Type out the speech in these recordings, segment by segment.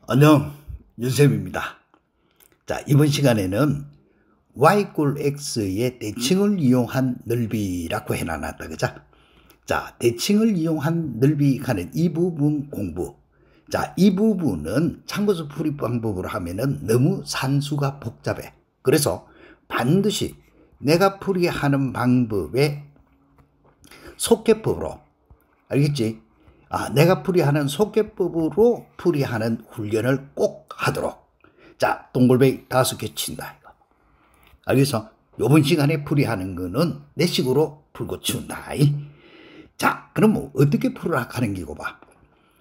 안녕, 윤쌤입니다. 자, 이번 시간에는 y꼴 x의 대칭을 이용한 넓이라고 해놨다, 그죠? 자, 대칭을 이용한 넓이 가는 이 부분 공부. 자, 이 부분은 참고서 풀이 방법으로 하면은 너무 산수가 복잡해. 그래서 반드시 내가 풀이하는 방법에 속개법으로, 알겠지? 내가 풀이하는 속개법으로 풀이하는 훈련을 꼭 하도록. 자, 동글베이 5개 친다, 이거. 알겠어? 요번 시간에 풀이하는 거는 내 식으로 풀고 치운다. 자, 그럼 뭐 어떻게 풀으라 하는 기고 봐.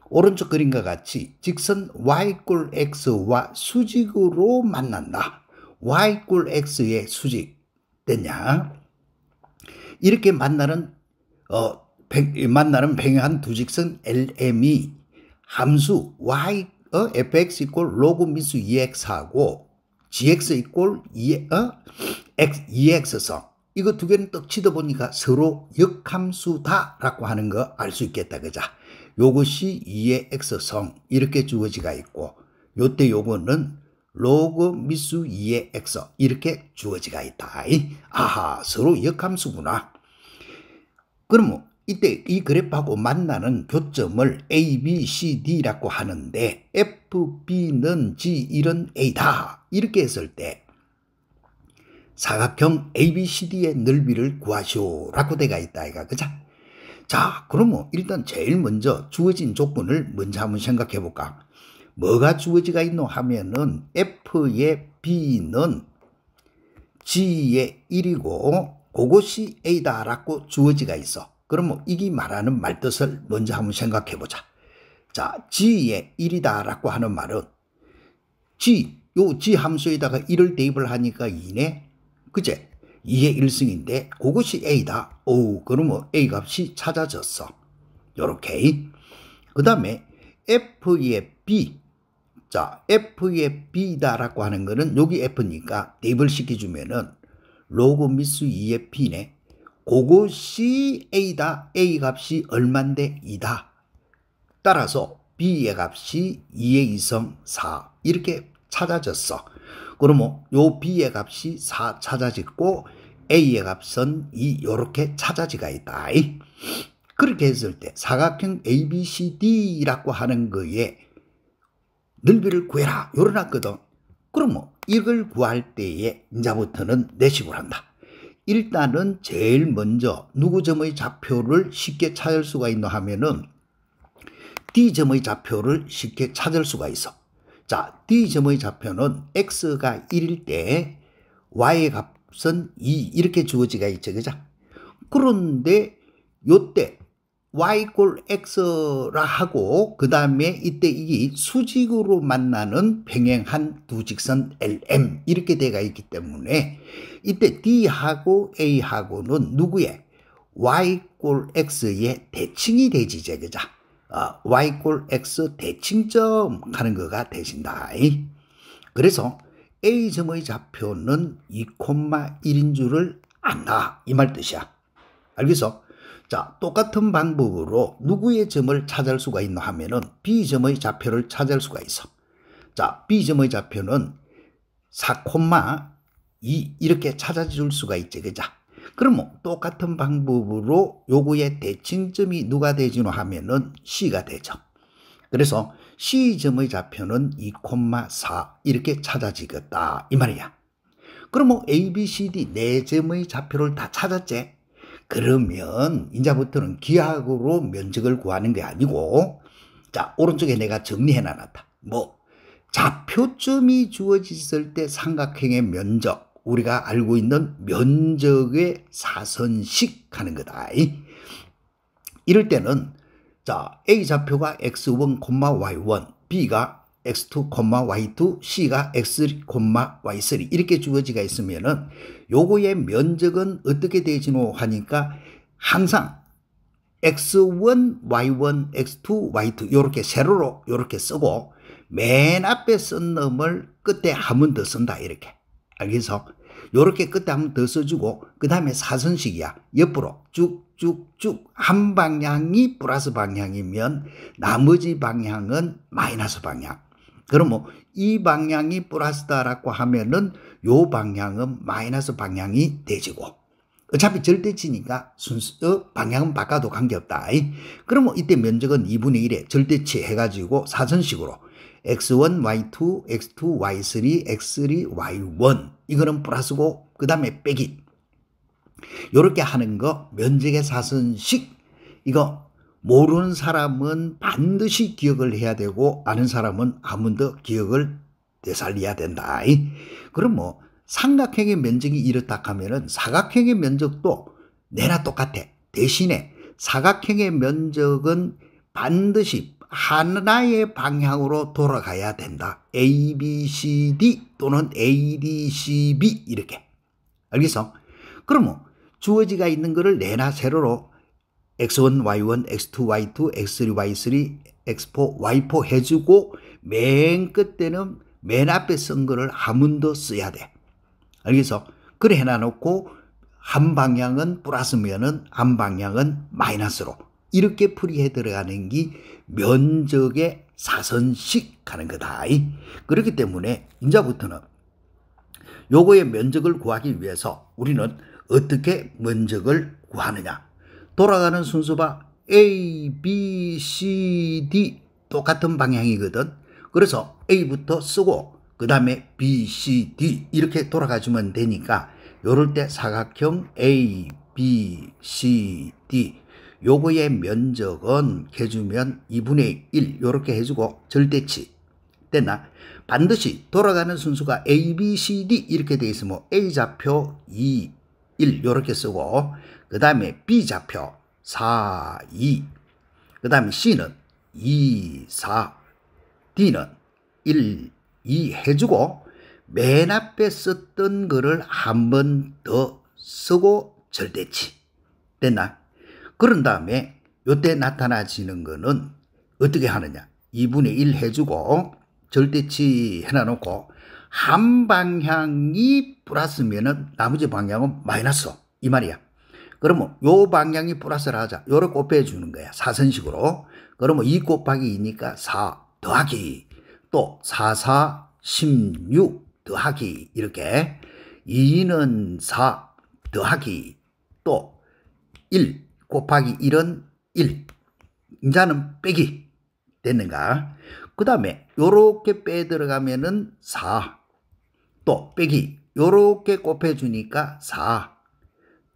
오른쪽 그림과 같이 직선 y꼴 x와 수직으로 만난다. y꼴 x의 수직 됐냐? 이렇게 만나는 평행한 두 직선 LM이 함수 y fx 이꼴 로그 미수 2x하고 gx 이꼴 2x성 이거 두 개는 떡 치다 보니까 서로 역함수다라고 하는 거 알 수 있겠다, 그자? 요것이 2의 x성 이렇게 주어지가 있고 요때 요거는 로그 미수 2의 x 이렇게 주어지가 있다. 아하, 서로 역함수구나. 그러면 이때 이 그래프하고 만나는 교점을 A, B, C, D라고 하는데 F, B는 G, 1은 A다. 이렇게 했을 때 사각형 A, B, C, D의 넓이를 구하시오라고 되어 있다, 이가, 그죠? 자, 그러면 일단 제일 먼저 주어진 조건을 먼저 한번 생각해 볼까? 뭐가 주어지가 있노 하면은 F의 B는 G의 1이고 그것이 A다라고 주어지가 있어. 그러면 이게 말하는 말뜻을 먼저 한번 생각해 보자. 자, G의 1이다라고 하는 말은 요 G 함수에다가 1을 대입을 하니까 2네. 그제? 2의 1승인데 그것이 A다. 그러면 A 값이 찾아졌어. 요렇게. 그 다음에 F의 B. 자, F의 B다라고 하는 거는 여기 F니까 대입을 시켜주면은 로그 미수 2의 B네. 그것이 A다. A 값이 얼만데 2다. 따라서 B의 값이 2의 2성 4 이렇게 찾아졌어. 그러면 요 B의 값이 4 찾아졌고 A의 값은 2 이렇게 찾아지가 있다. 그렇게 했을 때 사각형 ABCD라고 하는 거에 넓이를 구해라 요러놨거든. 그러면 이걸 구할 때에 이제부터는 내식으로 한다. 일단은 제일 먼저 누구 점의 좌표를 쉽게 찾을 수가 있노 하면은 D점의 좌표를 쉽게 찾을 수가 있어. 자, D점의 좌표는 X가 1일 때 Y의 값은 2 이렇게 주어지가 있죠, 그죠? 그런데 요때 y꼴 x라 하고 그 다음에 이때 이게 수직으로 만나는 평행한 두 직선 LM 이렇게 돼가 있기 때문에 이때 D하고 A하고는 누구의 y꼴 x의 대칭이 되지제, 그죠? y꼴 x 대칭점 하는 거가 되신다. 그래서 A점의 좌표는 2,1인 줄을 안다 이 말 뜻이야. 알겠어? 자, 똑같은 방법으로 누구의 점을 찾을 수가 있나 하면은 B점의 좌표를 찾을 수가 있어. 자, B점의 좌표는 4,2 이렇게 찾아줄 수가 있지, 그죠? 그러면 똑같은 방법으로 요거의 대칭점이 누가 되지노 하면은 C가 되죠. 그래서 C점의 좌표는 2,4 이렇게 찾아지겠다 이 말이야. 그러면 A, B, C, D 4점의 좌표를 다 찾았지? 그러면 이제부터는 기하학으로 면적을 구하는 게 아니고, 자, 오른쪽에 내가 정리해 놨다. 좌표점이 주어졌을 때 삼각형의 면적, 우리가 알고 있는 면적의 사선식 하는 거다. 이럴 때는 자, A 좌표가 x1, y1, B가 x2, y2, C가 x3, y3 이렇게 주어지가 있으면은 요거의 면적은 어떻게 되지노 하니까 항상 x1, y1, x2, y2 요렇게 세로로 요렇게 쓰고 맨 앞에 쓴 놈을 끝에 한 번 더 쓴다 이렇게. 알겠어? 요렇게 끝에 한 번 더 써주고 그 다음에 사선식이야. 옆으로 쭉쭉쭉 한 방향이 플러스 방향이면 나머지 방향은 마이너스 방향. 그럼 이 방향이 플러스다라고 하면은 요 방향은 마이너스 방향이 되지고, 어차피 절대치니까 순서 방향은 바꿔도 관계없다. 그러면 이때 면적은 2분의 1에 절대치 해가지고 사선식으로 x1, y2, x2, y3, x3, y1 이거는 플러스고 그 다음에 빼기 요렇게 하는 거 면적의 사선식. 이거 모르는 사람은 반드시 기억을 해야 되고 아는 사람은 한 번 더 기억을 되살려야 된다. 그럼 삼각형의 면적이 이렇다 하면은 사각형의 면적도 내나 똑같아. 대신에 사각형의 면적은 반드시 하나의 방향으로 돌아가야 된다. A, B, C, D 또는 A, D, C, B 이렇게. 알겠어? 그러면 주어지가 있는 거를 내나 세로로 x1, y1, x2, y2, x3, y3, x4, y4 해주고 맨 끝에는 맨 앞에 쓴 거를 한 번 더 써야 돼. 알겠어? 그래 해놔놓고 한 방향은 플러스면은 한 방향은 마이너스로 이렇게 풀이해 들어가는 게 면적의 사선식 하는 거다. 그렇기 때문에 이제부터는 요거의 면적을 구하기 위해서 우리는 어떻게 면적을 구하느냐. 돌아가는 순서 봐. A, B, C, D 똑같은 방향이거든. 그래서 A부터 쓰고 그 다음에 B, C, D 이렇게 돌아가주면 되니까 요럴 때 사각형 A, B, C, D 요거의 면적은 해주면 2분의 1 요렇게 해주고 절대치 됐나? 반드시 돌아가는 순서가 A, B, C, D 이렇게 돼 있으면 A좌표 2, 1 요렇게 쓰고 그 다음에 B좌표 4, 2 그 다음에 C는 2, 4 D는 1, 2 해주고 맨 앞에 썼던 거를 한 번 더 쓰고 절대치 됐나? 그런 다음에 요때 나타나지는 거는 어떻게 하느냐. 2분의 1 해주고 절대치 해놔놓고 한 방향이 플러스면은 나머지 방향은 마이너스 이 말이야. 그러면 요 방향이 플러스라 하자. 요를 곱해주는 거야. 사선식으로. 그러면 2 곱하기 2니까 4 더하기 또 4, 4, 16 더하기 이렇게 2는 4 더하기 또 1 곱하기 1은 1 이제는 빼기 됐는가. 그 다음에 요렇게 빼 들어가면은 4 또 빼기 요렇게 곱해주니까 4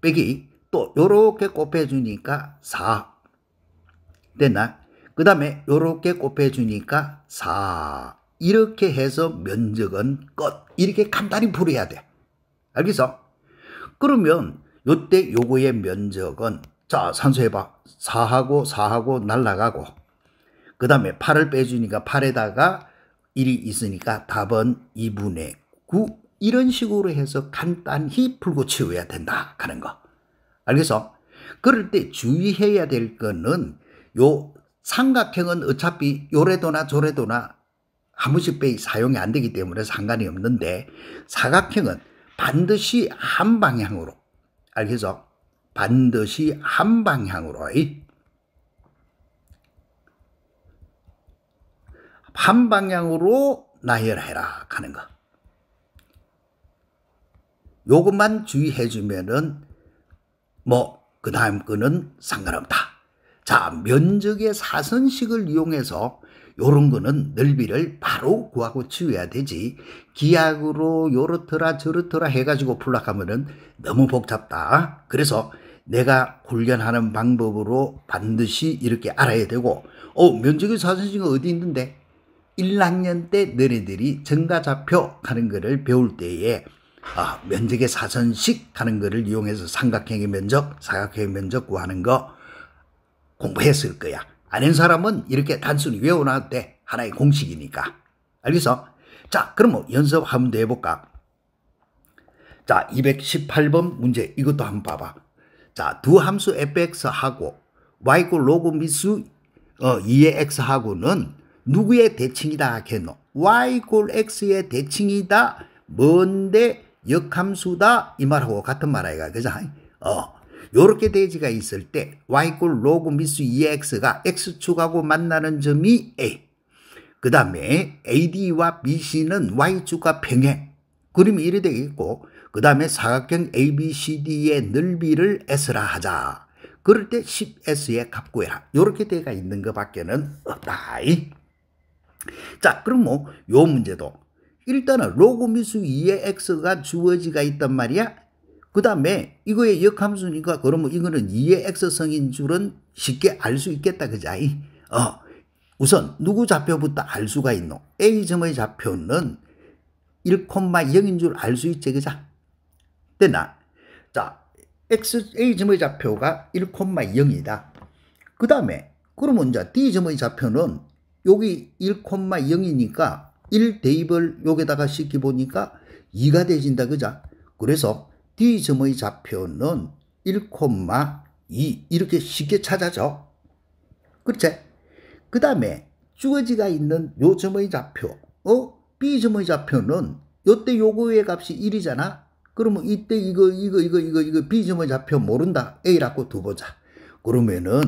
빼기 또 요렇게 곱해주니까 4 됐나? 그 다음에 요렇게 곱해주니까 4 이렇게 해서 면적은 끝. 이렇게 간단히 풀어야 돼. 알겠어? 그러면 요때 요거의 면적은 자 산수해봐. 4하고 날라가고 그 다음에 8을 빼주니까 8에다가 1이 있으니까 답은 2분의 9 이런 식으로 해서 간단히 풀고 치워야 된다 하는 거. 알겠어? 그럴 때 주의해야 될 거는 요 삼각형은 어차피 요래도나 저래도나 한 번씩 빼기 사용이 안 되기 때문에 상관이 없는데 사각형은 반드시 한 방향으로 알겠어? 반드시 한 방향으로 한 방향으로 나열해라 하는 거. 요것만 주의해 주면은 그 다음 거는 상관없다. 자, 면적의 사선식을 이용해서 요런 거는 넓이를 바로 구하고 치워야 되지. 기하학으로 요렇더라 저렇더라 해가지고 풀락하면은 너무 복잡다. 그래서 내가 훈련하는 방법으로 반드시 이렇게 알아야 되고, 면적의 사선식은 어디 있는데? 1학년 때 너희들이 정가좌표 하는 거를 배울 때에 면적의 사선식 하는 거를 이용해서 삼각형의 면적, 사각형의 면적 구하는 거 공부했을 거야. 아는 사람은 이렇게 단순히 외워놔도 돼. 하나의 공식이니까. 알겠어? 자, 그럼 연습 한번 더 해볼까? 자, 218번 문제 이것도 한번 봐봐. 자, 두 함수 fx하고 y 로그 미수 2의 x하고는 누구의 대칭이다 했노? y x의 대칭이다. 뭔데 역함수다 이 말하고 같은 말이야. 그죠? 요렇게 대지가 있을 때 y 로그 미수 2x가 x축하고 만나는 점이 a. 그 다음에 AD와 BC는 Y축과 평행. 그림이 이래 되겠고, 그 다음에 사각형 ABCD의 넓이를 S라 하자. 그럴 때 10S의 값 구해라. 요렇게 되어 있는 것밖에는 없다. 자, 그럼 뭐 요 문제도 일단은 로그 미수 2의 X가 주어지가 있단 말이야. 그 다음에 이거의 역함수니까 그러면 이거는 2의 X성인 줄은 쉽게 알 수 있겠다. 그자? 우선 누구 좌표부터 알 수가 있노? A점의 좌표는 1,0인 줄 알 수 있지. 그자? 됐나? 자, A점의 좌표가 1,0이다. 그 다음에 그러면 이제 D점의 좌표는 여기 1,0이니까 1 대입을 여기다가 시켜보니까 2가 되진다. 그자? 그래서 D점의 좌표는 1,2 이렇게 쉽게 찾아져. 그렇지? 그 다음에 주어지가 있는 요 점의 좌표, B점의 좌표는 요때 요거의 값이 1이잖아. 그러면 이때 이거 B점의 좌표 모른다. A라고 두보자. 그러면은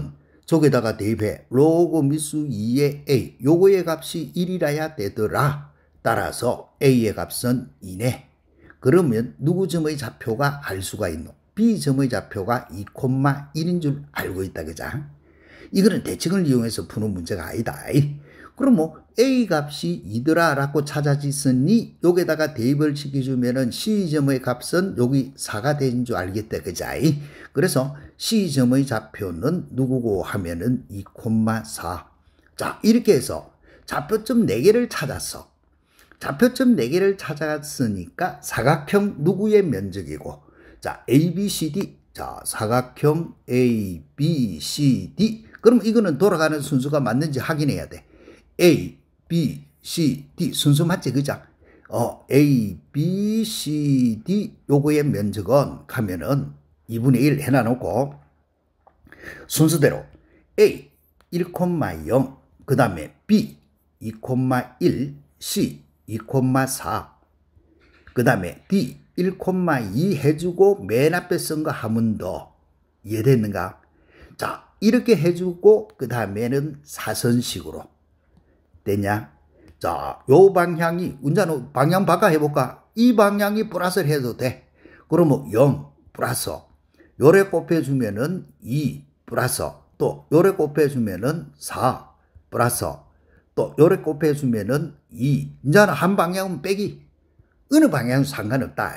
저기다가 대입해. 로그 미수 2의 A. 요거의 값이 1이라야 되더라. 따라서 A의 값은 2네. 그러면 누구 점의 좌표가 알 수가 있노? B점의 좌표가 2,1인 줄 알고 있다. 그자? 이거는 대칭을 이용해서 푸는 문제가 아니다. 그럼 뭐 A 값이 2더라 라고 찾아지으니 여기다가 대입을 시켜주면은 C점의 값은 여기 4가 되는 줄 알겠다. 그자? 그래서 C점의 좌표는 누구고 하면은 2,4. 자, 이렇게 해서 좌표점 4개를 찾았어. 좌표점 4개를 찾았으니까 사각형 누구의 면적이고, 자, ABCD. 자, 사각형 ABCD. 그럼 이거는 돌아가는 순서가 맞는지 확인해야 돼. A, B, C, D 순서 맞지? 그죠? A, B, C, D 요거의 면적은 가면은 2분의 1 해놔놓고 순서대로 A 1,0 그 다음에 B 2,1 C 2,4 그 다음에 D 1,2 해주고 맨 앞에 쓴 거 하면 더 이해됐는가? 자, 이렇게 해주고 그 다음에는 사선식으로 되냐? 자, 요 방향이 운전 방향 바꿔 해볼까? 이 방향이 플러스를 해도 돼. 그러면 0 플러스 요래 곱해주면은 2 플러스 또 요래 곱해주면은 4 플러스 또 요래 곱해주면은 2. 이제는 한 방향은 빼기. 어느 방향은 상관없다.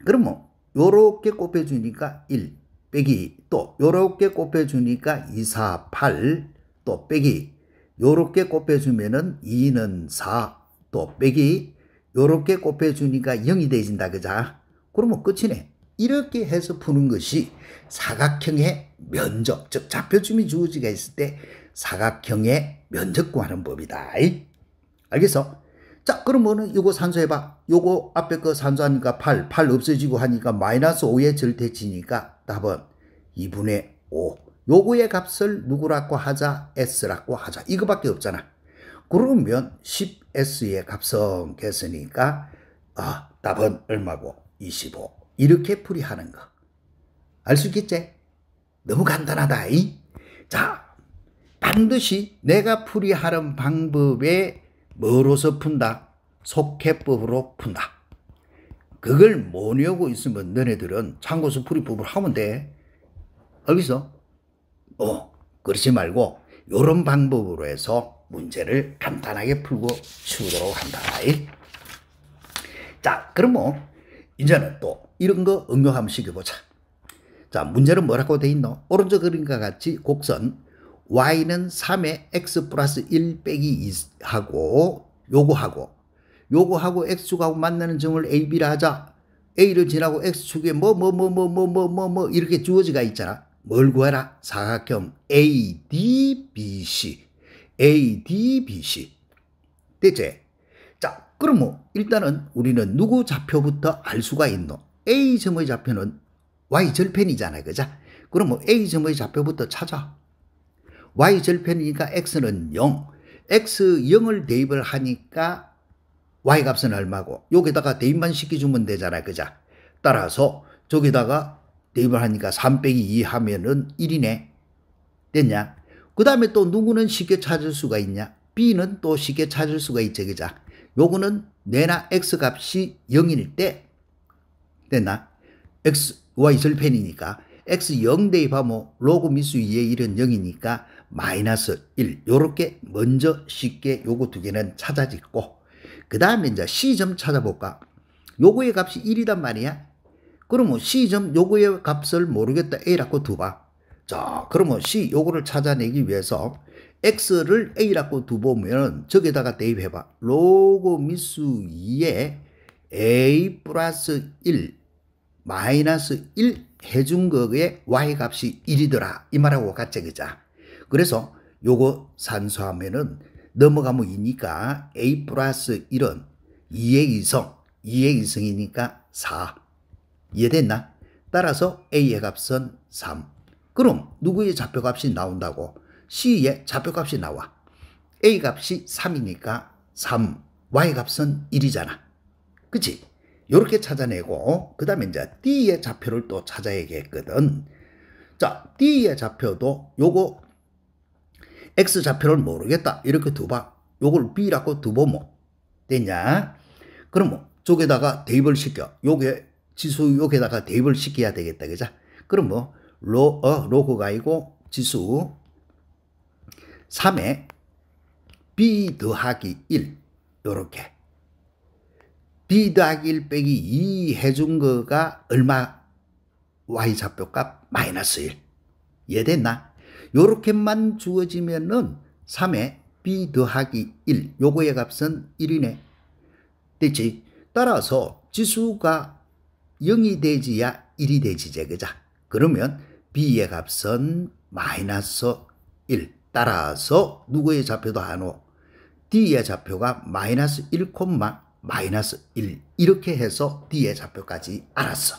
그러면 요렇게 곱해주니까 1 빼기 또 요렇게 곱해주니까 2, 4, 8 또 빼기 요렇게 곱해주면은 2는 4 또 빼기 요렇게 곱해주니까 0이 되진다. 그자? 그러면 끝이네. 이렇게 해서 푸는 것이 사각형의 면적, 즉 좌표점이 주어지가 있을 때 사각형의 면적 구하는 법이다. 알겠어? 자, 그러면은 이거 산수해봐. 요거 앞에 거 산수하니까 8 없어지고 하니까 마이너스 5의 절대치니까 답은 2분의 5. 요거의 값을 누구라고 하자? S라고 하자. 이거밖에 없잖아. 그러면 10S의 값은 됐으니까 답은 얼마고? 25. 이렇게 풀이하는 거. 알 수 있겠지? 너무 간단하다. 자, 반드시 내가 풀이하는 방법에 뭐로서 푼다? 속해법으로 푼다. 그걸 모르고 있으면 너네들은 참고서 풀이법을 하면 돼. 알겠어? 그렇지 말고 이런 방법으로 해서 문제를 간단하게 풀고 치우도록 한다. 자, 그럼 뭐 이제는 또 이런 거 응용 한번 시켜보자. 자, 문제는 뭐라고 돼 있노? 오른쪽 그림과 같이 곡선 y는 3에 x 플러스 1 빼기 2하고 요거하고 x축하고 만나는 점을 a, b라 하자. a를 지나고 x축에 이렇게 주어지가 있잖아. 뭘 구해라? 사각형 ADBC. 됐지? 자, 그럼 뭐 일단은 우리는 누구 좌표부터 알 수가 있노? A점의 좌표는 Y절편이잖아. 그죠? 그럼 뭐 A점의 좌표부터 찾아. Y절편이니까 X는 0. X 0을 대입을 하니까 Y 값은 얼마고? 여기다가 대입만 시켜주면 되잖아. 그죠? 따라서 저기다가 대입을 하니까 3 빼기 2 하면은 1이네. 됐냐? 그 다음에 또 누구는 쉽게 찾을 수가 있냐? B는 또 쉽게 찾을 수가 있죠. 그죠? 요거는 내나 X 값이 0일 때 됐나? X, Y 절편이니까 X 0 대입하면 로그 미수 2의 1은 0이니까 마이너스 1 요렇게 먼저 쉽게 요거 두 개는 찾아짓고 그 다음에 이제 C점 찾아볼까? 요거의 값이 1이단 말이야. 그러면 C점 요거의 값을 모르겠다 A라고 두봐. 자 그러면 C 요거를 찾아내기 위해서 X를 A라고 두보면 저기다가 대입해봐. 로그 미수 2에 A 플러스 1 마이너스 1 해준 거에 Y 값이 1이더라. 이 말하고 같지, 그죠? 그래서 요거 산수하면은 넘어가면 2니까 A 플러스 1은 2의 2성, 2의 2성이니까 4. 이해됐나? 따라서 A의 값은 3. 그럼 누구의 좌표값이 나온다고? C의 좌표값이 나와. A 값이 3이니까 3, Y 값은 1이잖아. 그치? 요렇게 찾아내고 그 다음에 이제 D의 좌표를 또 찾아야겠거든. 자, D의 좌표도 요거 X 좌표를 모르겠다. 이렇게 두봐. 요걸 B라고 두보면 되냐? 그러면 저기다가 대입을 시켜. 요게 지수 요게다가 대입을 시켜야 되겠다. 그죠? 그럼 뭐 로그가 아니고 지수 3에 B 더하기 1 요렇게 B 더하기 1 빼기 2 해준 거가 얼마? Y 좌표값 마이너스 1. 이해됐나? 요렇게만 주어지면은 3에 B 더하기 1 요거의 값은 1이네. 됐지? 따라서 지수가 0이 되지야 1이 되지제. 그자? 그러면 B의 값은 마이너스 1. 따라서 누구의 좌표도 안 오? D의 좌표가 마이너스 1, 마이너스 1 이렇게 해서 D의 좌표까지 알았어.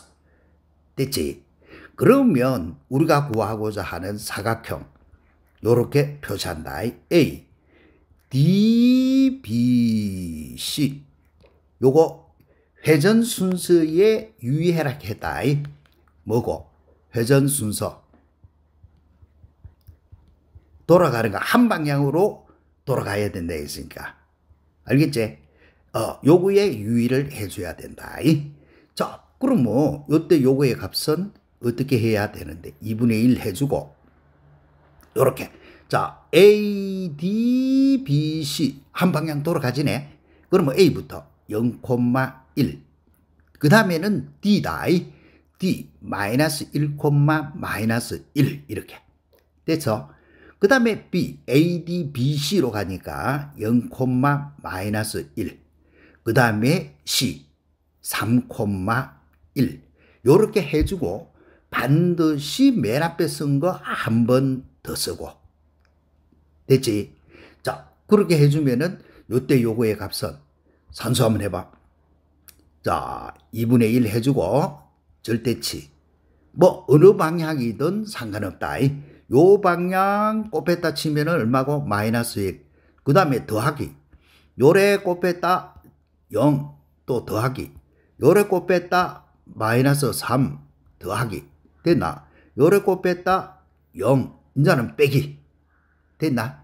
됐지? 그러면 우리가 구하고자 하는 사각형 요렇게 표시한다. A, D, B, C 요거 회전 순서에 유의해라 했다. 뭐고? 회전 순서 돌아가는 거 한 방향으로 돌아가야 된다 했으니까 알겠지? 요거에 유의를 해줘야 된다. 자, 그럼 뭐 요때 요거의 값은 어떻게 해야 되는데 2분의 1 해주고 요렇게 자 A, D, B, C 한 방향 돌아가지네. 그러면 A부터 0,1 그 다음에는 D다. D 마이너스 1, 마이너스 1 이렇게 됐죠? 그 다음에 B, A, D, B, C로 가니까 0, 마이너스 1 그 다음에 C 3,1 요렇게 해주고 반드시 맨 앞에 쓴 거 한 번 더 쓰고 됐지? 자 그렇게 해주면은 요때 요거의 값은 산수 한번 해봐. 자 2분의 1 해주고 절대치 뭐 어느 방향이든 상관없다. 요 방향 곱했다 치면은 얼마고? 마이너스 1. 그 다음에 더하기 요래 곱했다 0 또 더하기 요래 곱했다 마이너스 3 더하기 됐나? 요래 곱했다 0 이제는 빼기 됐나?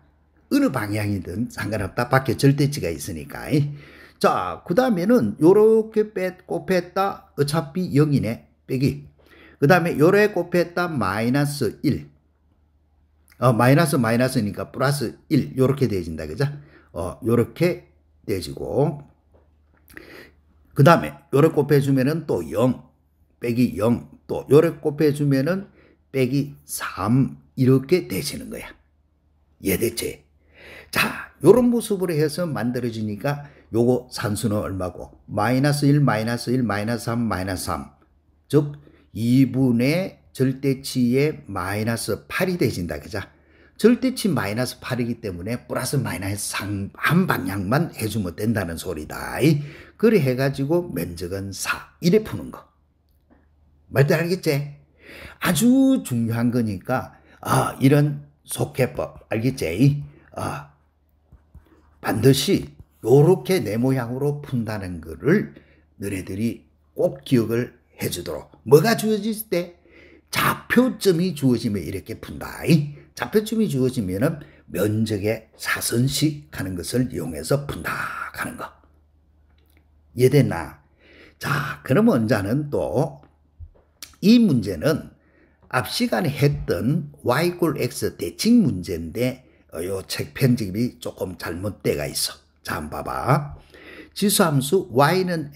어느 방향이든 상관없다. 밖에 절대치가 있으니까. 자, 그 다음에는 요렇게 곱했다 어차피 0이네. 빼기 그 다음에 요래 곱했다 마이너스 1 마이너스니까 플러스 1 요렇게 되어진다. 그죠? 요렇게 되어지고 그 다음에 요래 곱해주면은 또 0 빼기 0 또 요래 곱해주면은 빼기 3 이렇게 되시는 거야. 이해됐지? 자, 요런 모습으로 해서 만들어지니까 요거 산수는 얼마고? 마이너스 1, 마이너스 1, 마이너스 3, 마이너스 3. 즉 2분의 절대치의 마이너스 8이 되진다. 그죠? 절대치 마이너스 8이기 때문에 플러스 마이너스 한 방향만 해주면 된다는 소리다. 그래 해가지고 면적은 4 이래 푸는 거. 말도 알겠지? 아주 중요한 거니까 이런 속해법 알겠지? 반드시 요렇게 내 모양으로 푼다는 거를 너네들이 꼭 기억을 해주도록. 뭐가 주어질 때? 좌표점이 주어지면 이렇게 푼다. 좌표점이 주어지면은 면적의 4선씩 하는 것을 이용해서 푼다 하는 거. 이해됐나? 자, 그러면 이제는 또 이 문제는 앞 시간에 했던 y = x 대칭 문제인데 요 책 편집이 조금 잘못돼가 있어. 자, 한번 봐봐. 지수함수 y는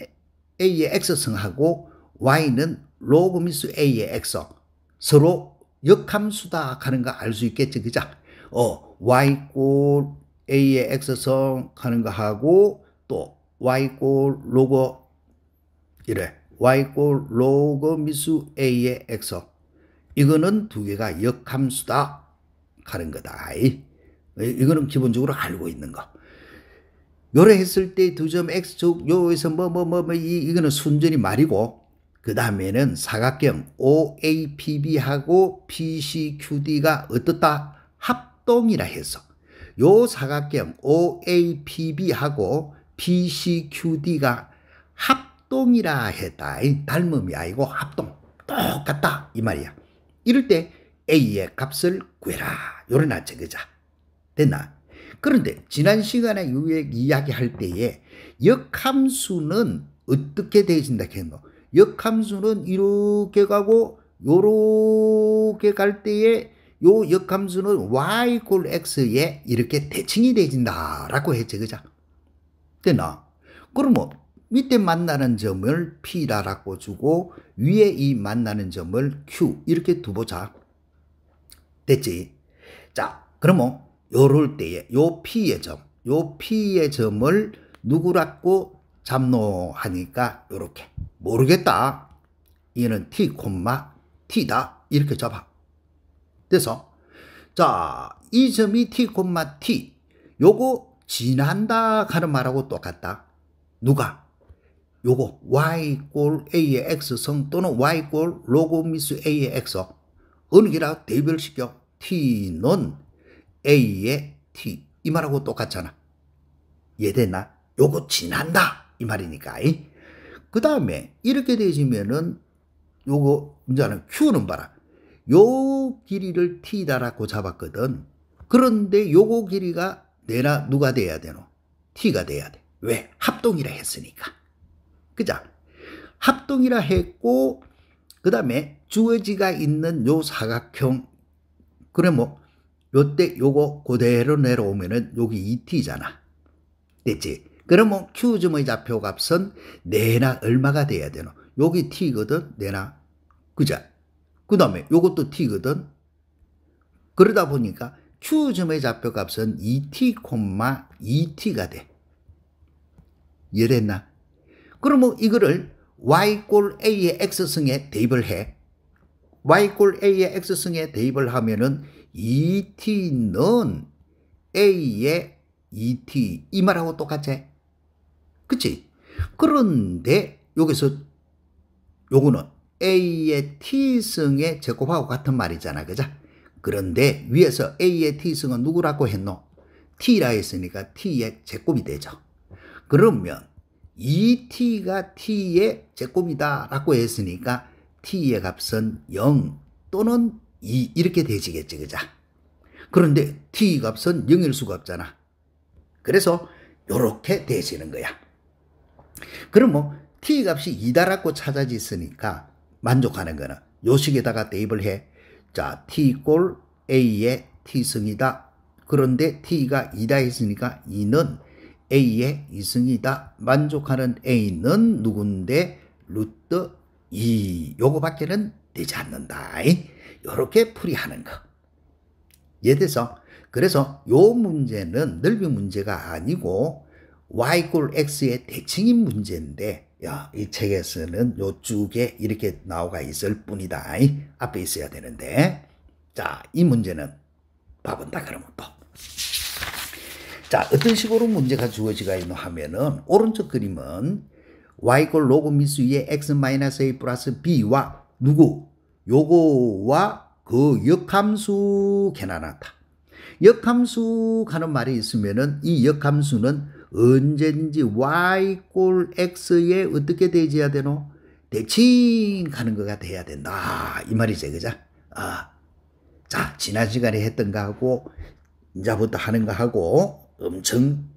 a의 x승하고 y는 로그미수 a의 x 서로 역함수다 하는 거 알 수 있겠지, 그죠? y = a의 x승 하는 거 하고 또 y = 로그 이래 y = 로그미수 a의 x 이거는 두 개가 역함수다 하는 거다. 이거는 기본적으로 알고 있는 거. 요래 했을 때 두 점 x축 요에서 이거는 순전히 말이고 그 다음에는 사각형 OAPB하고 PCQD가 어떻다? 합동이라 해서 요 사각형 OAPB하고 PCQD가 합동이라 했다. 닮음이 아니고 합동. 똑같다 이 말이야. 이럴 때 A의 값을 구해라. 요래 놨지, 그자? 됐나? 그런데 지난 시간에 이야기할 때에 역함수는 어떻게 되어진다 했노? 역함수는 이렇게 가고 요렇게 갈 때에 요 역함수는 y = x에 이렇게 대칭이 되어진다 라고 했지, 그자? 됐나? 그러면 밑에 만나는 점을 P라고 주고 위에 이 만나는 점을 Q 이렇게 두보자. 됐지? 자, 그러면 요럴 때에 요 P의 점을 누구라고 잡노하니까 요렇게 모르겠다. 얘는 T, T다. 이렇게 잡아. 그래서 자, 이 점이 T, T 요거 지난다 하는 말하고 똑같다. 누가? 요거 y = a의 x승 또는 y = 로그미수 a의 x 어느 게라 대별시켜 t는 a의 t 이 말하고 똑같잖아. 이해됐나? 요거 지난다 이 말이니까. 그 다음에 이렇게 되지면은 요거 이제는 q는 봐라. 요 길이를 t다라고 잡았거든. 그런데 요거 길이가 누가 돼야 되노? t가 돼야 돼. 왜? 합동이라 했으니까. 그자? 합동이라 했고 그 다음에 주어지가 있는 요 사각형 그래 뭐 요때 요거 그대로 내려오면은 여기 2t잖아. 됐지? 그러면 Q점의 좌표값은 내나 얼마가 돼야 되노? 여기 t거든. 내나 그자? 그 다음에 요것도 t거든. 그러다 보니까 Q점의 좌표값은 2t, 2t가 돼. 이해됐나? 그러면 이거를 y = a의 x승에 대입을 해. y = a의 x승에 대입을 하면은 2t는 a의 2t 이 말하고 똑같지? 그치? 그런데 여기서 요거는 a의 t승의 제곱하고 같은 말이잖아. 그죠? 그런데 위에서 a의 t승은 누구라고 했노? t라 했으니까 t의 제곱이 되죠. 그러면 2t가 t의 제곱이다 라고 했으니까 t의 값은 0 또는 2 이렇게 되지겠지, 그죠? 그런데 t 값은 0일 수가 없잖아. 그래서 이렇게 되지는 거야. 그러면 t 값이 2다라고 찾아졌으니까 만족하는 거는 요 식에다가 대입을 해. 자, t 꼴 a의 t승이다. 그런데 t가 2다 했으니까 2는 a의 2승이다. 만족하는 a는 누군데? 루트 2. 요거밖에는 되지 않는다. 이렇게 풀이하는 거. 이해돼서? 그래서 요 문제는 넓이 문제가 아니고 y = x의 대칭인 문제인데 이 책에서는 요쪽에 이렇게 나오가 있을 뿐이다. 앞에 있어야 되는데 자, 이 문제는 봐본다 그러면 또 자, 어떤 식으로 문제가 주어지가 있노 하면은 오른쪽 그림은 y = 로그미수 2의 x-a 플러스 b와 누구? 요거와 그 역함수 개나놨다. 역함수 하는 말이 있으면은 이 역함수는 언제든지 y = x에 어떻게 되어야 되노? 대칭하는 거가 돼야 된다. 이 말이지, 그죠? 자, 지난 시간에 했던 거하고 이제부터 하는 거 하고 엄청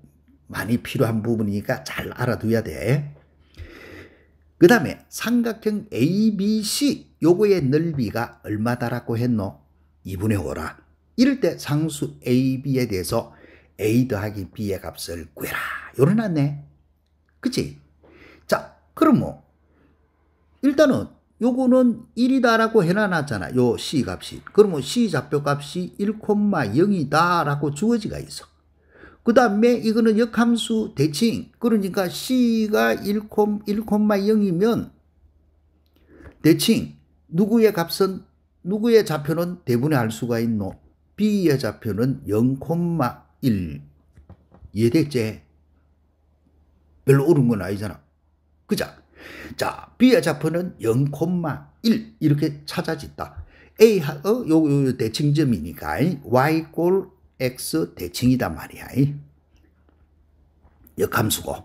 많이 필요한 부분이니까 잘 알아둬야 돼. 그 다음에 삼각형 ABC 요거의 넓이가 얼마다라고 했노? 2분의 5라. 이럴 때 상수 AB에 대해서 A 더하기 B의 값을 구해라. 요래놨네. 그치? 자, 그럼 뭐 일단은 요거는 1이다라고 해놔놨잖아. 요 C 값이. 그러면 C 좌표 값이 1,0이다 라고 주어지가 있어. 그 다음에 이거는 역함수 대칭. 그러니까 C가 1,0이면 대칭. 누구의 값은, 누구의 좌표는 대분해할 수가 있노? B의 좌표는 0,1. 이해됐지? 별로 옳은 건 아니잖아. 그죠? 자, B의 좌표는 0,1 이렇게 찾아진다. 요 대칭점이니까 y 꼴 x 대칭이단 말이야. 역함수고.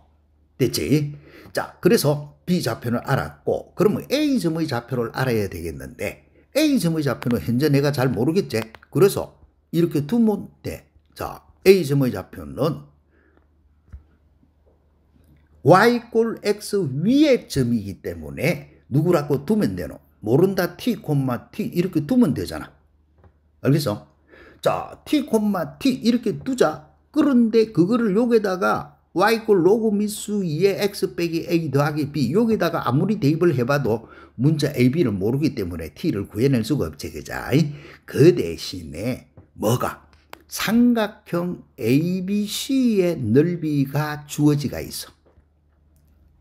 됐지? 자, 그래서 B 좌표를 알았고, 그러면 A점의 좌표를 알아야 되겠는데, A점의 좌표는 현재 내가 잘 모르겠지? 그래서 이렇게 두면 돼. 자, A점의 좌표는 y 꼴 x 위의 점이기 때문에 누구라고 두면 되노? 모른다 t, t 이렇게 두면 되잖아. 알겠어? 자, t, t 이렇게 두자. 그런데 그거를 여기다가 y 꼴 로그 미수 2의 x 빼기 a 더하기 b 여기다가 아무리 대입을 해봐도 문자 ab를 모르기 때문에 t를 구해낼 수가 없지. 그자? 그 대신에 뭐가? 삼각형 ABC의 넓이가 주어지가 있어.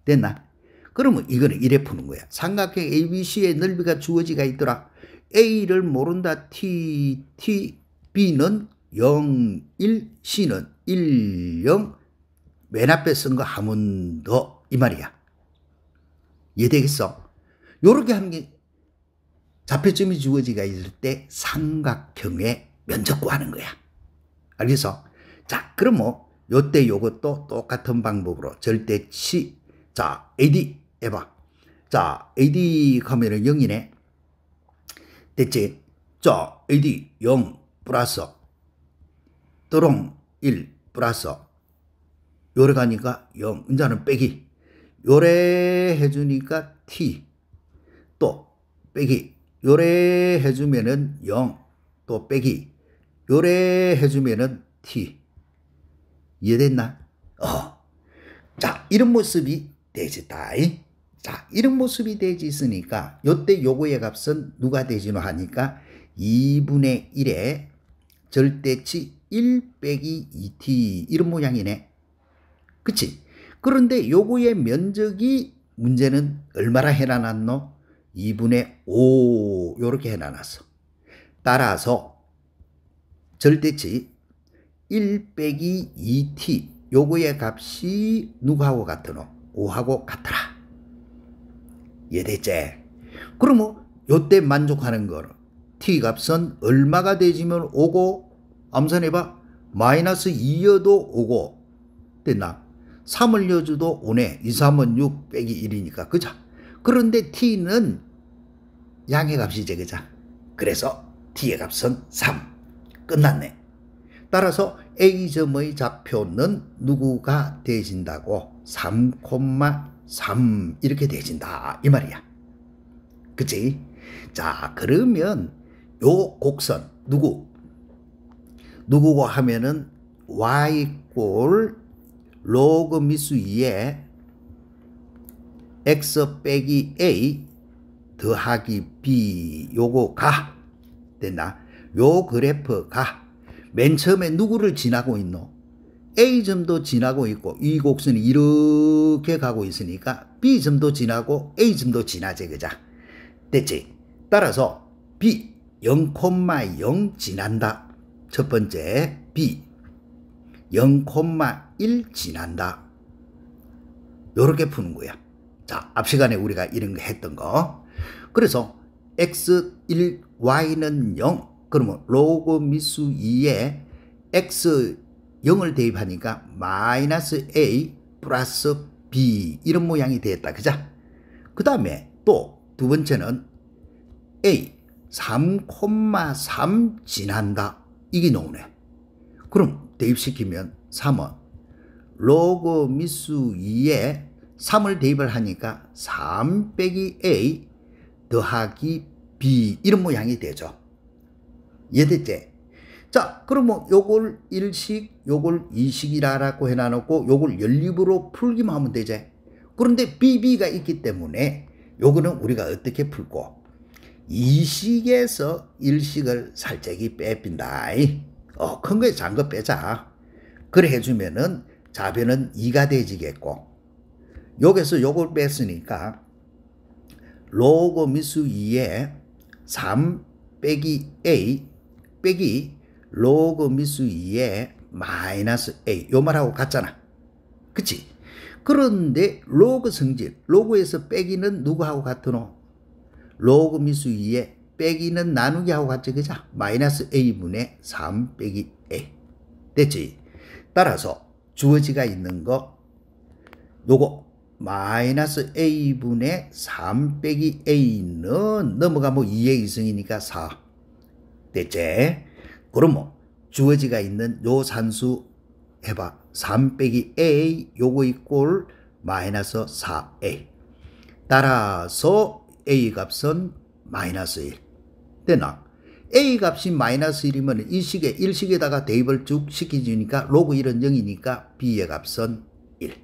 됐나? 그러면 이거는 이래 푸는 거야. 삼각형 ABC의 넓이가 주어지가 있더라. A를 모른다. T, B는 0, 1, C는 1, 0. 맨 앞에 쓴 거 하면 더 이 말이야. 이해되겠어? 요렇게 하는 게 좌표점이 주어지가 있을 때 삼각형의 면적 구하는 거야. 알겠어? 자, 그럼 뭐 요때 요것도 똑같은 방법으로 절대치. 자, AD 해봐. 자, AD 가면은 0이네. 됐지? 자, AD 0 플러스 또롱 1 플러스 요래 가니까 0. 이제는 빼기. 요래 해주니까 T. 또 빼기. 요래 해주면은 0. 또 빼기. 요래 해주면은 T. 이해됐나? 자, 이런 모습이 되지다. 자, 이런 모습이 되지 있으니까 요때 요거의 값은 누가 되지노 하니까 2분의 1에 절대치 1 빼기 2t 이런 모양이네. 그치? 그런데 요거의 면적이 문제는 얼마나 해놔놨노? 2분의 5 요렇게 해놔놨어. 따라서 절대치 1 빼기 2t 요거의 값이 누구하고 같으노? 5하고 같더라. 이해됐지? 그러면 요때 만족하는 거는 t 값은 얼마가 되지면 5고 암산해봐. 마이너스 2여도 5고 됐나? 3을 여주도 5네. 2, 3은 6 빼기 1이니까 그죠? 그런데 t는 양의 값이지 그죠? 그래서 t의 값은 3. 끝났네. 따라서 A점의 좌표는 누구가 되진다고? 3,3 이렇게 되진다 이 말이야. 그치? 자, 그러면 요 곡선 누구고 하면은 y 꼴 로그 미수 2에 x 빼기 a 더하기 b 요거가 됐나? 요 그래프가 맨 처음에 누구를 지나고 있노? A점도 지나고 있고 이 곡선이 이렇게 가고 있으니까 B점도 지나고 A점도 지나지 그자? 됐지? 따라서 B 0,0 지난다. 첫 번째 B 0,1 지난다. 요렇게 푸는 거야. 자, 앞 시간에 우리가 이런 거 했던 거. 그래서 x1 y는 0. 그러면 로그 미수 2에 x 0을 대입하니까 마이너스 a 플러스 b 이런 모양이 되었다. 그자? 그 다음에 또 두 번째는 a 3,3 지난다. 이게 나오네. 그럼 대입시키면 3은 로그 미수 2에 3을 대입을 하니까 3 빼기 a 더하기 b 이런 모양이 되죠. 이해됐지? 자, 그럼 뭐 요걸 1식, 요걸 2식이라고 해놔놓고 요걸 연립으로 풀기만 하면 되지. 그런데 bb가 있기 때문에 요거는 우리가 어떻게 풀고 2식에서 1식을 살짝이 빼빈다. 큰 거에 작은 거 빼자. 그래 해주면은 좌변은 2가 되지겠고 여기서 요걸 뺐으니까 로그 미수 2에 3 빼기 a 빼기 로그 미수 2에 마이너스 a 요 말하고 같잖아. 그치? 그런데 로그 성질 로그에서 빼기는 누구하고 같으노? 로그 미수 2에 빼기는 나누기하고 같지 그죠? 마이너스 a분의 3 빼기 a 됐지? 따라서 주어지가 있는 거 요거 마이너스 a분의 3 빼기 a는 넘어가면 2의 2승이니까 4 됐지? 그럼 뭐 주어지가 있는 요 산수 해봐. 3 빼기 a 요거 이꼴 마이너스 4a 따라서 a 값은 마이너스 1 되나? a 값이 마이너스 1이면 이 식에 1식에다가 대입을 쭉 시켜주니까 로그 1은 0이니까 b의 값은 1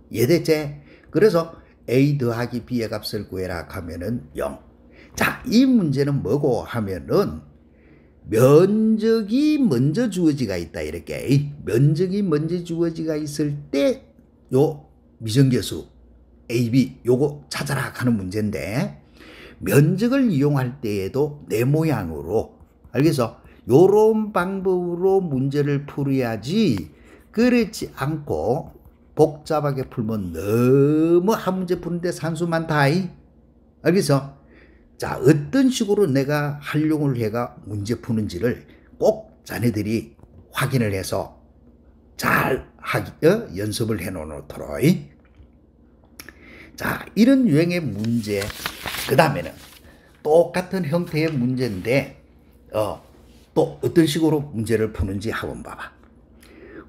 이해됐지? 그래서 a 더하기 b의 값을 구해라 하면은 0. 자, 이 문제는 뭐고 하면은 면적이 먼저 주어지가 있다 이렇게. 면적이 먼저 주어지가 있을 때 요 미정계수 AB 요거 찾아라 하는 문제인데 면적을 이용할 때에도 내 모양으로 알겠어? 요런 방법으로 문제를 풀어야지 그렇지 않고 복잡하게 풀면 너무 한 문제 푸는데 산수 많다. 알겠어? 자, 어떤 식으로 내가 활용을 해가 문제 푸는지를 꼭 자네들이 확인을 해서 잘 연습을 해 놓도록. 자, 이런 유형의 문제 그 다음에는 똑같은 형태의 문제인데 또 어떤 식으로 문제를 푸는지 한번 봐봐.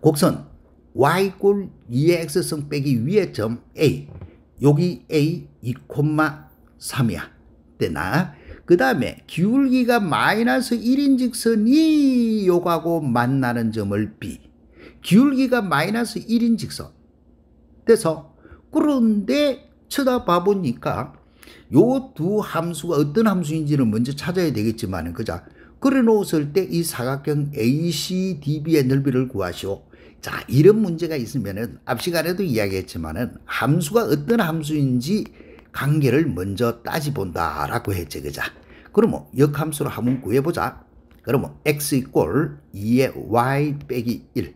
곡선 y 꼴 2의 x승 빼기 위의 점 a 여기 a 2,3이야 되나? 그 다음에 기울기가 마이너스 1인 직선이 요거하고 만나는 점을 b 기울기가 마이너스 1인 직선 돼서 그런데 쳐다봐 보니까 요 두 함수가 어떤 함수인지를 먼저 찾아야 되겠지만 그죠? 그래 놓았을 때 이 사각형 ACDB의 넓이를 구하시오. 자, 이런 문제가 있으면은 앞 시간에도 이야기했지만은 함수가 어떤 함수인지 관계를 먼저 따지본다라고 했지, 그자? 그러면 역함수로 한번 구해보자. 그러면 x 이꼴 2의 y 빼기 1.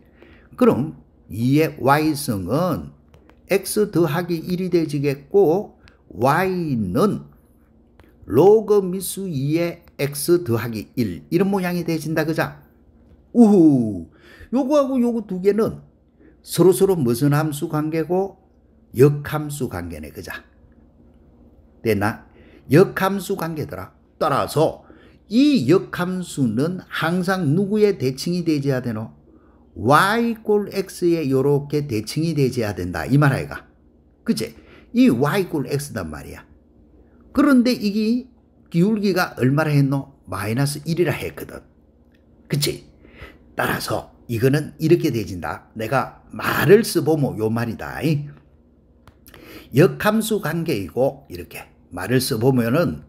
그럼 2의 y승은 x 더하기 1이 되지겠고 y는 로그 미수 2의 x 더하기 1 이런 모양이 되진다, 그자? 우후, 요거하고 요거 두 개는 서로서로 무슨 함수 관계고 역함수 관계네, 그자? 됐나? 역함수 관계더라. 따라서 이 역함수는 항상 누구의 대칭이 되어야 되노? y 꼴 x에 요렇게 대칭이 되어야 된다 이 말 아이가. 그치? 이 y 꼴 x단 말이야. 그런데 이게 기울기가 얼마나 했노? 마이너스 1이라 했거든. 그치? 따라서 이거는 이렇게 되진다. 내가 말을 써보면 요 말이다. 역함수 관계이고 이렇게 말을 써보면은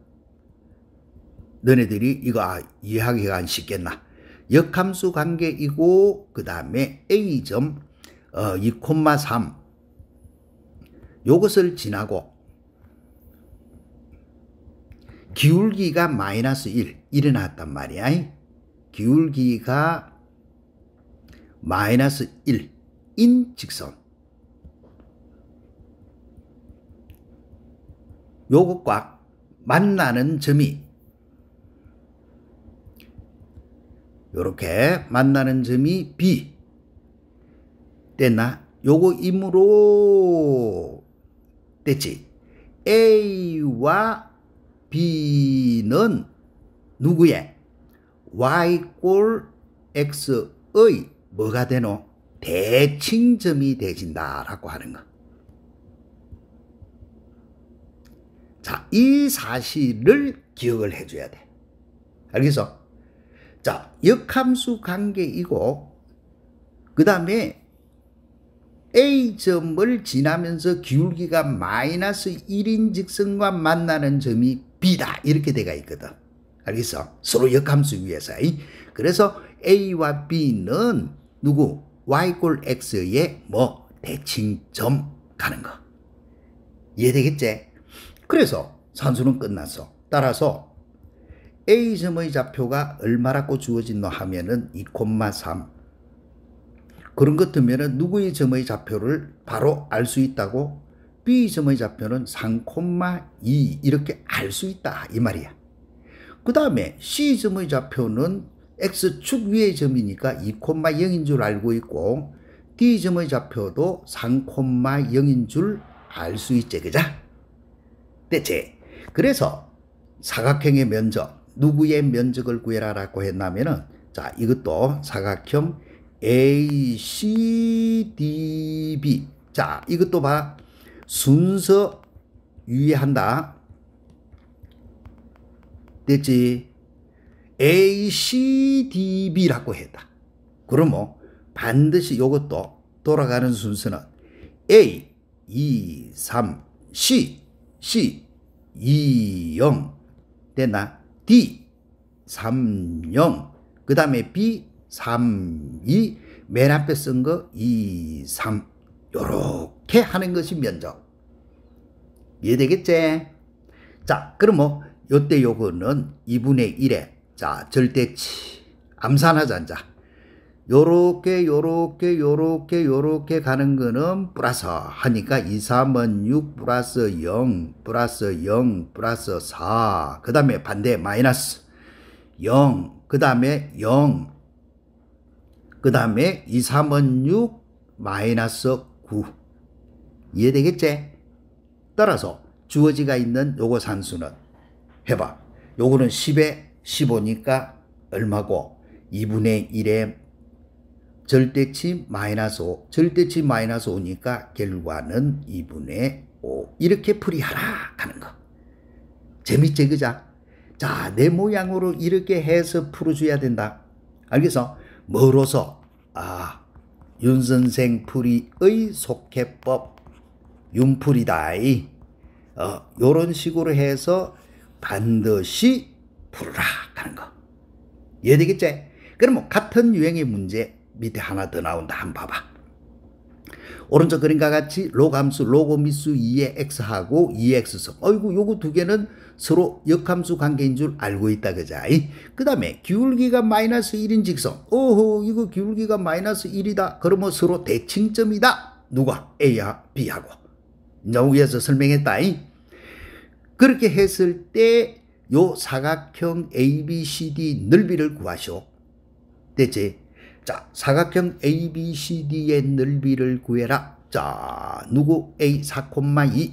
너네들이 이거 이해하기가 안 쉽겠나. 역함수 관계이고 그 다음에 A점 2,3 요것을 지나고 기울기가 마이너스 1 일어났단 말이야. 기울기가 마이너스 1인 직선 요것과 만나는 점이 요렇게 만나는 점이 B 됐나? 요거 임으로 됐지? A와 B는 누구의? Y 꼴 X 뭐가 되노? 대칭점이 되진다라고 하는 거. 자, 이 사실을 기억을 해줘야 돼. 알겠어? 자, 역함수 관계이고 그 다음에 A점을 지나면서 기울기가 마이너스 1인 직선과 만나는 점이 B다. 이렇게 돼가 있거든. 알겠어? 서로 역함수 위에서. 그래서 A와 B는 누구? Y 꼴 X의 뭐 대칭점 가는 거. 이해되겠지? 그래서 산수는 끝났어. 따라서 A점의 좌표가 얼마라고 주어진노 하면은 2,3. 그런 것 같으면은 누구의 점의 좌표를 바로 알 수 있다고? B점의 좌표는 3,2 이렇게 알 수 있다 이 말이야. 그 다음에 C점의 좌표는 X축 위의 점이니까 2,0인 줄 알고 있고 D점의 좌표도 3,0인 줄 알 수 있지. 그자? 됐지? 그래서 사각형의 면적, 누구의 면적을 구해라라고 했냐면은 자, 이것도 사각형 ACDB. 자, 이것도 봐. 순서 유의한다. 됐지? ACDB라고 했다. 그러면 반드시 이것도 돌아가는 순서는 A, 2, 3, C, 2, 0 됐나? D, 3, 0 그 다음에 B, 3, 2 맨 앞에 쓴 거 2, 3 요렇게 하는 것이 면적. 이해되겠지? 자, 그러면 요때 요거는 2분의 1에 자, 절대치 암산하자. 자, 요렇게 가는 거는 플러스 하니까 2, 3은 6 플러스 0 플러스 0 플러스 4. 그 다음에 반대 마이너스 0. 그 다음에 0. 그 다음에 2, 3은 6 마이너스 9. 이해되겠지? 따라서 주어지가 있는 요거 산수는 해봐. 요거는 10에 15니까 얼마고? 2분의 1에 절대치 마이너스 5. 절대치 마이너스 5니까 결과는 2분의 5. 이렇게 풀이하라 하는 거. 재밌지, 그자? 자, 내 모양으로 이렇게 해서 풀어줘야 된다. 알겠어? 뭐로서? 윤선생 풀이의 속해법 윤풀이다. 요런 식으로 해서 반드시 풀어라 하는 거. 이해되겠지? 그러면 같은 유형의 문제 밑에 하나 더 나온다. 한번 봐봐. 오른쪽 그림과 같이 로함수 로고미수 2의 x하고 2의 x성. 어이구, 요거 두 개는 서로 역함수 관계인 줄 알고 있다. 그자? 그 다음에 기울기가 마이너스 1인 직선. 오호, 이거 기울기가 마이너스 1이다. 그러면 서로 대칭점이다. 누가? A와 B하고. 이제 위에서 설명했다. 그렇게 했을 때 요 사각형 ABCD 넓이를 구하시오. 됐지? 자, 사각형 ABCD의 넓이를 구해라. 자, 누구? A 4,2.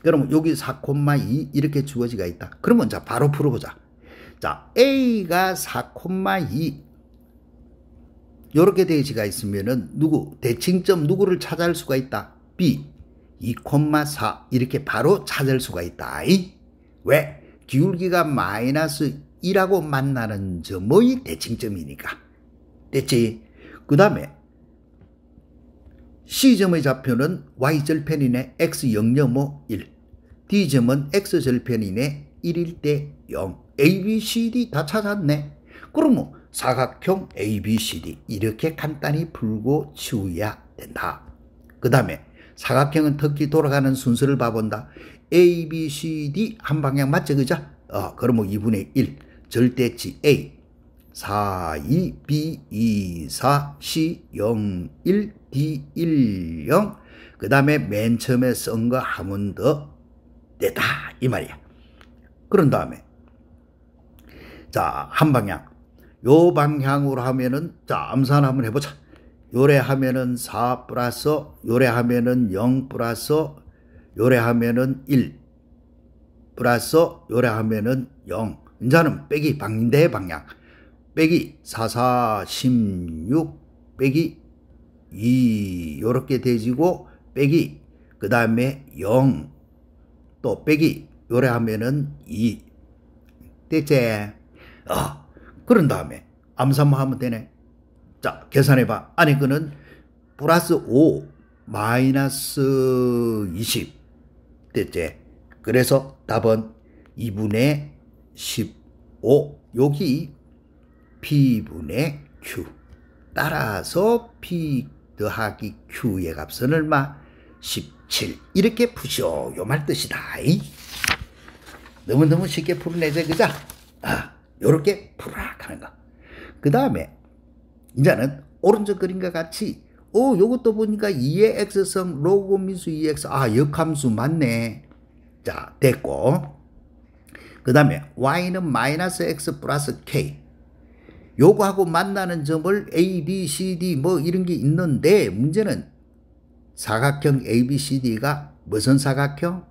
그러면 여기 4,2 이렇게 주어지가 있다. 그러면 자, 바로 풀어보자. 자, A가 4,2 요렇게 되어지가 있으면은 누구? 대칭점 누구를 찾을 수가 있다. B 2,4 이렇게 바로 찾을 수가 있다. 왜? 기울기가 마이너스 1하고 만나는 점의 대칭점이니까. 됐지? 그 다음에 C점의 좌표는 Y절편이네. X 0,5 1. D점은 X절편이네. 1일 때 0. A, B, C, D 다 찾았네. 그러면 사각형 A, B, C, D 이렇게 간단히 풀고 치워야 된다. 그 다음에 사각형은 특히 돌아가는 순서를 봐본다. A, B, C, D 한 방향 맞죠? 그죠? 그러면 2분의 1 절대치 A 4, 2, B, 2, 4, C, 0, 1, D, 1, 0. 그 다음에 맨 처음에 쓴 거 하면 더 됐다. 이 말이야. 그런 다음에 자, 한 방향. 요 방향으로 하면은 자, 암산 한번 해보자. 요래 하면은 4 플러스, 요래 하면은 0 플러스, 요래 하면은 1 플러스, 요래 하면은 0. 이제는 빼기 반대 방향. 빼기 4, 4, 16 빼기 2 요렇게 돼지고 빼기 그 다음에 0 또 빼기 요래 하면은 2 됐지? 그런 다음에 암산만 하면 되네. 자, 계산해봐. 안에 거는 플러스 5 마이너스 20 됐지? 그래서 답은 2분의 15 여기 P분의 Q 따라서 P 더하기 Q의 값은 얼마? 17 이렇게 푸시오 요 말 뜻이다. 너무너무 쉽게 풀어내자 그자? 요렇게 풀어라 하는 거. 그 다음에 이제는 오른쪽 그림과 같이 요것도 보니까 2의 x성 로그 민수 2x 역함수 맞네. 자 됐고 그 다음에 y는 마이너스 x 플러스 k 요거하고 만나는 점을 a, b, c, d 뭐 이런 게 있는데 문제는 사각형 a, b, c, d가 무슨 사각형?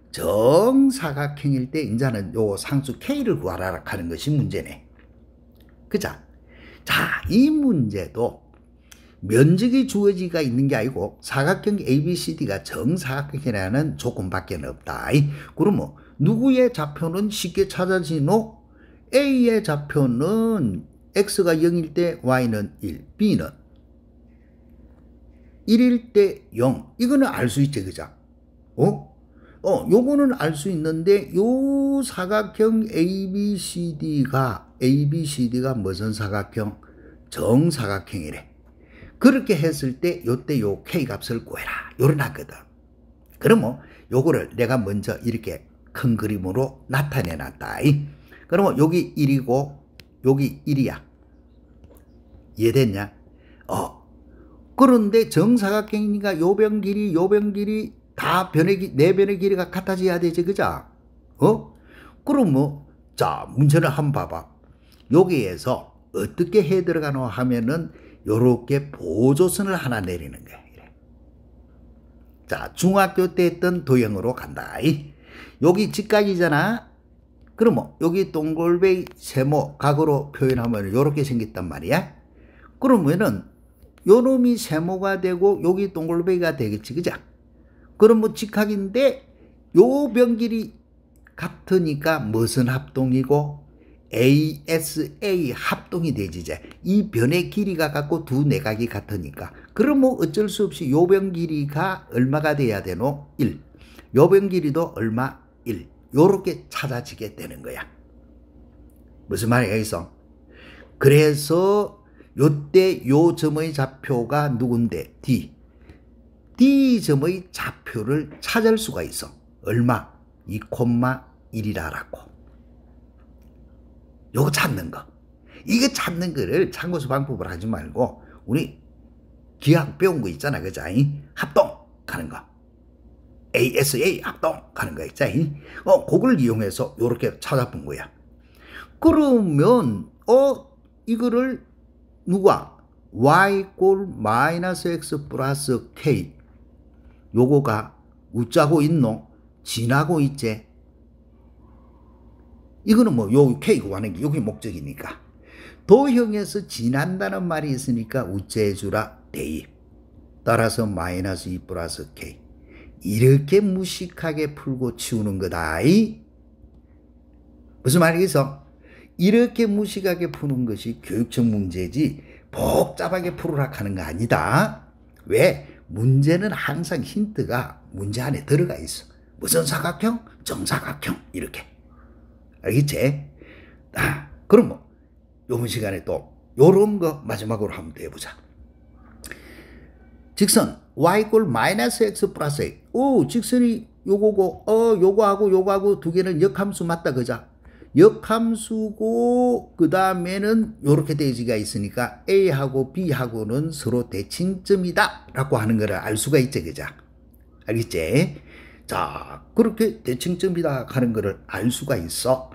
정사각형일 때 이제는 요 상수 k를 구하라 하는 것이 문제네. 그자? 자, 이 문제도 면적이 주어지가 있는 게 아니고 사각형 ABCD가 정사각형이라는 조건밖에 없다. 그러면 누구의 좌표는 쉽게 찾아지노? A의 좌표는 X가 0일 때 Y는 1, B는 1일 때 0. 이거는 알 수 있지, 그죠? 요거는 알 수 있는데 요 사각형 ABCD가 무슨 사각형? 정사각형이래. 그렇게 했을 때 요때 요 K 값을 구해라. 요런하거든. 그러면 요거를 내가 먼저 이렇게 큰 그림으로 나타내 놨다. 그러면 여기 1이고 여기 1이야. 이해됐냐? 그런데 정사각형이니까 요 변 길이 다 네 변의 길이가 같아져야 되지, 그자? 그러면 자 문제를 한번 봐봐. 여기에서 어떻게 해 들어가노 하면은 요렇게 보조선을 하나 내리는 거야. 이래. 자, 중학교 때 했던 도형으로 간다. 여기 직각이잖아. 그러면 여기 동글베이 세모 각으로 표현하면 요렇게 생겼단 말이야. 그러면은 요 놈이 세모가 되고 여기 동글베이가 되겠지, 그자? 그러면 직각인데 요 변길이 같으니까 무슨 합동이고? ASA 합동이 되지. 이제 이 변의 길이가 같고 두 내각이 같으니까 그러면 어쩔 수 없이 요 변 길이가 얼마가 돼야 되노? 1. 요 변 길이도 얼마? 1. 요렇게 찾아지게 되는 거야. 무슨 말이야 있어? 그래서 요때 요 점의 좌표가 누군데? D. D 점의 좌표를 찾을 수가 있어. 얼마? 2,1이라고. 요거 찾는 거. 이거 찾는 거를 참고서 방법을 하지 말고 우리 기하 배운 거 있잖아. 그죠? 합동 하는 거. ASA 합동 하는 거 있잖아. 그걸 이용해서 요렇게 찾아본 거야. 그러면 이거를 누가 y 꼴 마이너스 x 플러스 k 요거가 웃자고 있노? 지나고 있지? 이거는 뭐 요 K 구하는 게 여기 목적이니까. 도형에서 지난다는 말이 있으니까 우체해주라 대입. 따라서 마이너스 2 플러스 K. 이렇게 무식하게 풀고 치우는 거다. 무슨 말이겠어? 이렇게 무식하게 푸는 것이 교육적 문제지 복잡하게 풀으라 하는 거 아니다. 왜? 문제는 항상 힌트가 문제 안에 들어가 있어. 무슨 사각형? 정사각형. 이렇게. 알겠지? 그럼 요번 시간에 또 요런 거 마지막으로 한번 더 해보자. 직선 y 꼴 마이너스 x 플러스 a. 직선이 요거고 요거하고 두 개는 역함수 맞다 그자? 역함수고 그 다음에는 요렇게 대지가 있으니까 a하고 b하고는 서로 대칭점이다 라고 하는 거를 알 수가 있지 그자? 알겠지? 자, 그렇게 대칭점이다 하는 거를 알 수가 있어.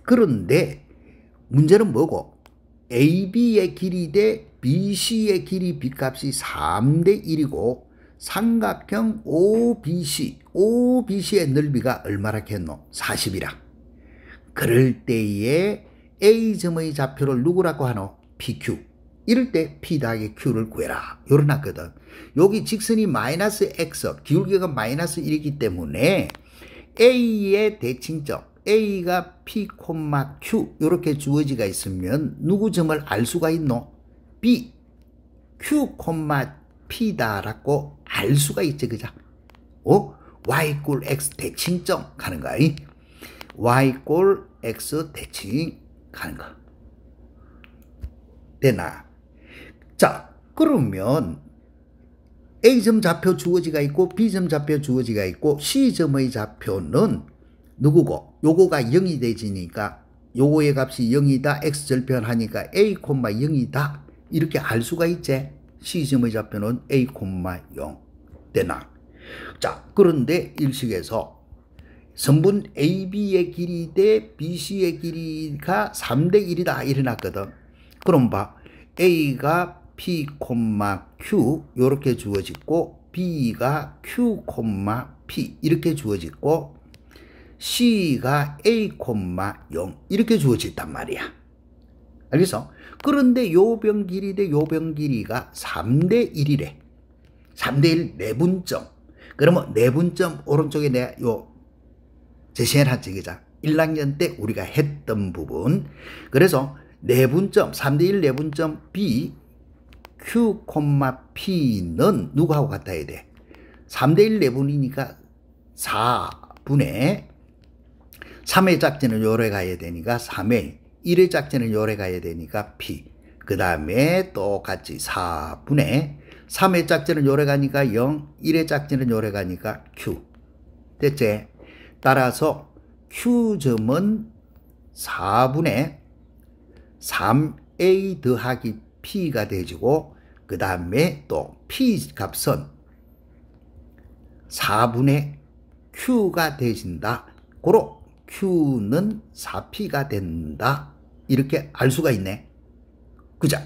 그런데 문제는 뭐고? AB의 길이 대 BC의 길이 B값이 3대 1이고 삼각형 OBC의 넓이가 얼마나 했노? 40이라. 그럴 때에 A점의 좌표를 누구라고 하노? PQ. 이럴 때 P 더하기 Q를 구해라. 요러놨거든. 여기 직선이 마이너스 X, 기울기가 마이너스 1이기 때문에 A의 대칭점, A가 P, Q 이렇게 주어지가 있으면 누구 점을 알 수가 있노? B, Q, P다라고 알 수가 있지, 그죠? Y 꼴 X 대칭점 가는 거야. Y 꼴 X 대칭 가는 거. 되나? 자, 그러면 A점 좌표 주어지가 있고 B점 좌표 주어지가 있고 C점의 좌표는 누구고? 요거가 0이 되지니까 요거의 값이 0이다. X절편하니까 A, 0이다. 이렇게 알 수가 있지. C점의 좌표는 A, 0 되나? 자, 그런데 일식에서 선분 AB의 길이 대 BC의 길이가 3대 1이다 이래놨거든. 그럼 봐. A가 P, Q 이렇게 주어지고 B가 Q, P 이렇게 주어지고 C가 A, 0 이렇게 주어졌단 말이야. 알겠어? 그런데 요 변 길이 대 요 변 길이가 3대 1이래. 3대 1 내분점. 그러면 내분점 오른쪽에 내가 요 제시해놨지, 그죠? 1학년 때 우리가 했던 부분. 그래서 내분점, 3대 1 내분점 B, Q, P는 누구하고 같아야 돼? 3대 1 내분이니까 4분의 3의 짝지는 요래 가야 되니까 3의 1의 짝지는 요래 가야 되니까 P. 그 다음에 똑같이 4분의 3의 짝지는 요래 가니까 0, 1의 짝지는 요래 가니까 Q. 됐지? 따라서 Q점은 4분의 3A 더하기 P가 되지고 그 다음에 또 P 값은 4분의 Q가 되진다. 고로 Q는 4P가 된다. 이렇게 알 수가 있네. 그죠?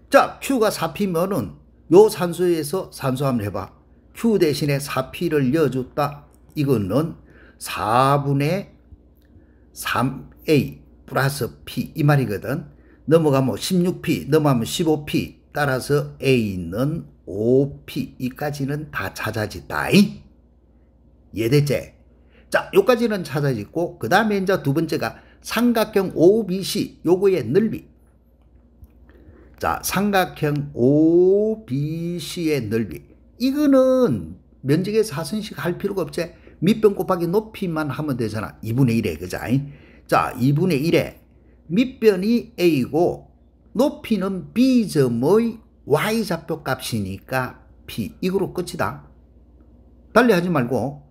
자, Q가 4P면은 요 산수에서 산수 한번 해봐. Q 대신에 4P를 넣어줬다. 이거는 4분의 3A 플러스 P 이 말이거든. 넘어가면 16P, 넘어가면 15P 따라서 A는 5P 이까지는 다 찾아진다. 이해됐지? 자, 요까지는 찾아지고 그 다음에 이제 두 번째가 삼각형 OBC 요거의 넓이. 자, 삼각형 OBC의 넓이. 이거는 면적의 사선식 할 필요가 없지. 밑변 곱하기 높이만 하면 되잖아. 2분의 1에, 그자? 자, 2분의 1에 밑변이 A고 높이는 B점의 Y좌표 값이니까 P. 이거로 끝이다. 달리 하지 말고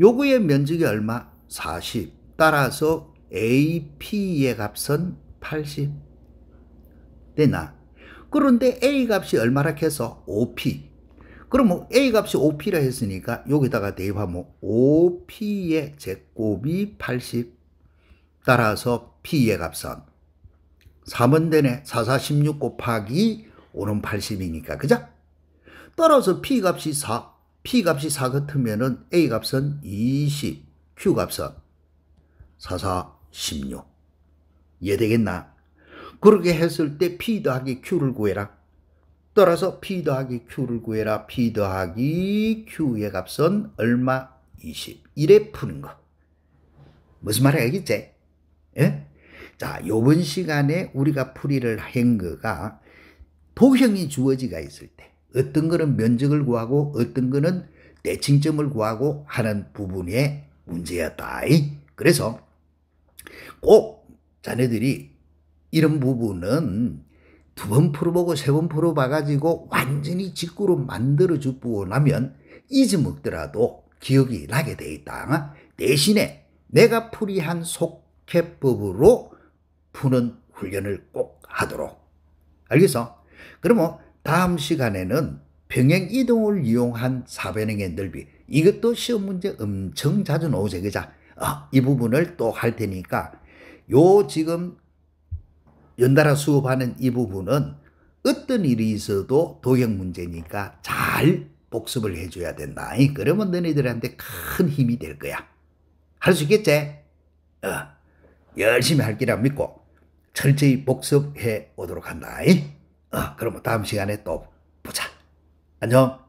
요거의 면적이 얼마? 40. 따라서 AP의 값은 80. 됐나? 그런데 A 값이 얼마라 해서 5P. 그러면 A 값이 5P라 했으니까 여기다가 대입하면 5P의 제곱이 80. 따라서 P의 값은 3은 되네. 4, 4, 16 곱하기 5는 80이니까. 그죠? 따라서 P 값이 4. P 값이 4 같으면은 A 값은 20. Q 값은 4, 4, 16. 이해되겠나? 그렇게 했을 때 P 더하기 Q를 구해라. 따라서 P 더하기 Q를 구해라. P 더하기 Q의 값은 얼마? 20. 이래 푸는 거. 무슨 말이 알겠지? 예? 자, 요번 시간에 우리가 풀이를 한 거가 도형이 주어지가 있을 때 어떤 거는 면적을 구하고 어떤 거는 대칭점을 구하고 하는 부분의 문제였다. 그래서 꼭 자네들이 이런 부분은 두 번 풀어보고 세 번 풀어봐가지고 완전히 직구로 만들어주고 나면 잊어먹더라도 기억이 나게 돼 있다. 대신에 내가 풀이한 속해법으로 푸는 훈련을 꼭 하도록. 알겠어? 그러면 다음 시간에는 평행 이동을 이용한 사변형의 넓이. 이것도 시험 문제 엄청 자주 나오죠. 그죠? 이 부분을 또 할 테니까 요 지금 연달아 수업하는 이 부분은 어떤 일이 있어도 도형 문제니까 잘 복습을 해줘야 된다. 그러면 너희들한테 큰 힘이 될 거야. 할 수 있겠지? 열심히 할 거라 믿고 철저히 복습해 오도록 한다. 그럼 다음 시간에 또 보자. 안녕.